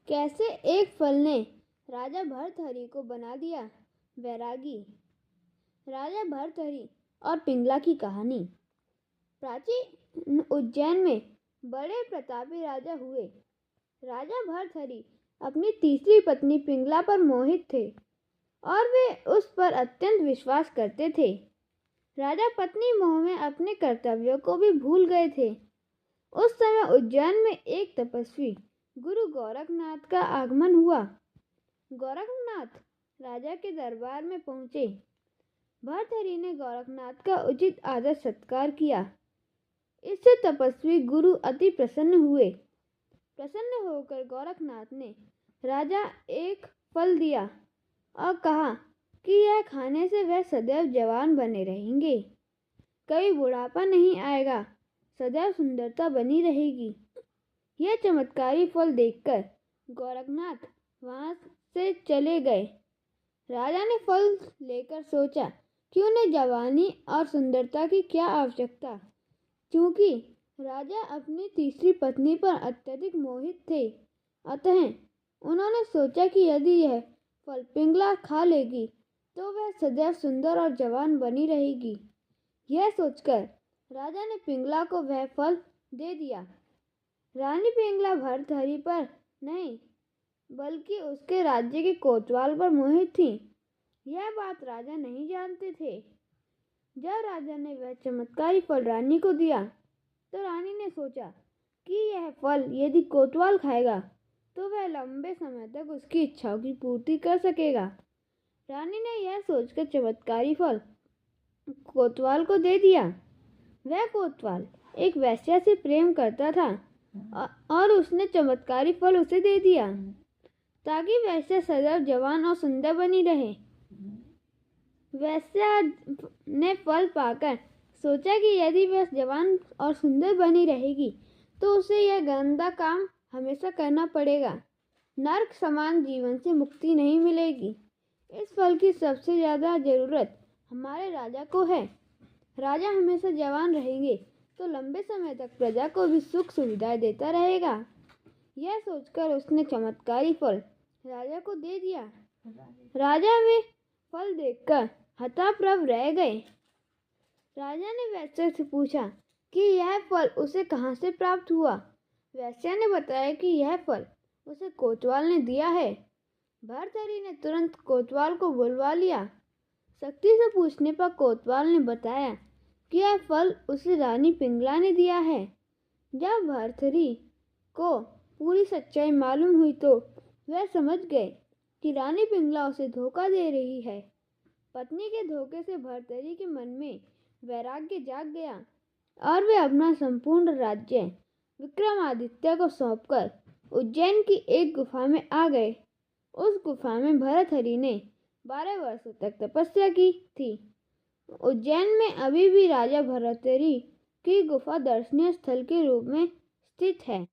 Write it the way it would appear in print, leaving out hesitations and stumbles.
कैसे एक फल ने राजा भर्तहरि को बना दिया वैरागी। राजा भर्तहरि और पिंगला की कहानी। प्राचीन उज्जैन में बड़े प्रतापी राजा हुए। राजा भर्तहरि अपनी तीसरी पत्नी पिंगला पर मोहित थे और वे उस पर अत्यंत विश्वास करते थे। राजा पत्नी मोह में अपने कर्तव्यों को भी भूल गए थे। उस समय उज्जैन में एक तपस्वी गुरु गोरखनाथ का आगमन हुआ। गोरखनाथ राजा के दरबार में पहुंचे। भर्तहरि ने गोरखनाथ का उचित आदर सत्कार किया। इससे तपस्वी गुरु अति प्रसन्न हुए। प्रसन्न होकर गोरखनाथ ने राजा एक फल दिया और कहा कि यह खाने से वह सदैव जवान बने रहेंगे, कभी बुढ़ापा नहीं आएगा, सदैव सुंदरता बनी रहेगी। यह चमत्कारी फल देखकर गोरखनाथ वहां से चले गए। राजा ने फल लेकर सोचा कि उन्हें जवानी और सुंदरता की क्या आवश्यकता, क्योंकि राजा अपनी तीसरी पत्नी पर अत्यधिक मोहित थे। अतः उन्होंने सोचा कि यदि यह फल पिंगला खा लेगी तो वह सदैव सुंदर और जवान बनी रहेगी। यह सोचकर राजा ने पिंगला को वह फल दे दिया। रानी पिंगला भर्तहरि पर नहीं बल्कि उसके राज्य के कोतवाल पर मोहित थी। यह बात राजा नहीं जानते थे। जब राजा ने वह चमत्कारी फल रानी को दिया तो रानी ने सोचा कि यह फल यदि कोतवाल खाएगा तो वह लंबे समय तक उसकी इच्छाओं की पूर्ति कर सकेगा। रानी ने यह सोचकर चमत्कारी फल कोतवाल को दे दिया। वह कोतवाल एक वेश्या से प्रेम करता था और उसने चमत्कारी फल उसे दे दिया ताकि वेश्या सदैव जवान और सुंदर बनी रहे। वेश्या ने फल पाकर सोचा कि यदि वह जवान और सुंदर बनी रहेगी तो उसे यह गंदा काम हमेशा करना पड़ेगा। नरक समान जीवन से मुक्ति नहीं मिलेगी। इस फल की सबसे ज़्यादा ज़रूरत हमारे राजा को है। राजा हमेशा जवान रहेंगे तो लंबे समय तक प्रजा को भी सुख सुविधाएं देता रहेगा। यह सोचकर उसने चमत्कारी फल राजा को दे दिया। राजा वे फल देखकर हताप्रभ रह गए। राजा ने वेश्या से पूछा कि यह फल उसे कहाँ से प्राप्त हुआ। वेश्या ने बताया कि यह फल उसे कोतवाल ने दिया है। भर्तहरि ने तुरंत कोतवाल को बुलवा लिया। सख्ती से पूछने पर कोतवाल ने बताया कि यह फल उसे रानी पिंगला ने दिया है। जब भर्तहरि को पूरी सच्चाई मालूम हुई तो वह समझ गए कि रानी पिंगला उसे धोखा दे रही है। पत्नी के धोखे से भर्तहरि के मन में वैराग्य जाग गया और वे अपना संपूर्ण राज्य विक्रमादित्य को सौंपकर उज्जैन की एक गुफा में आ गए। उस गुफा में भर्तहरि ने 12 वर्षों तक तपस्या की थी। उज्जैन में अभी भी राजा भर्तहरि की गुफा दर्शनीय स्थल के रूप में स्थित है।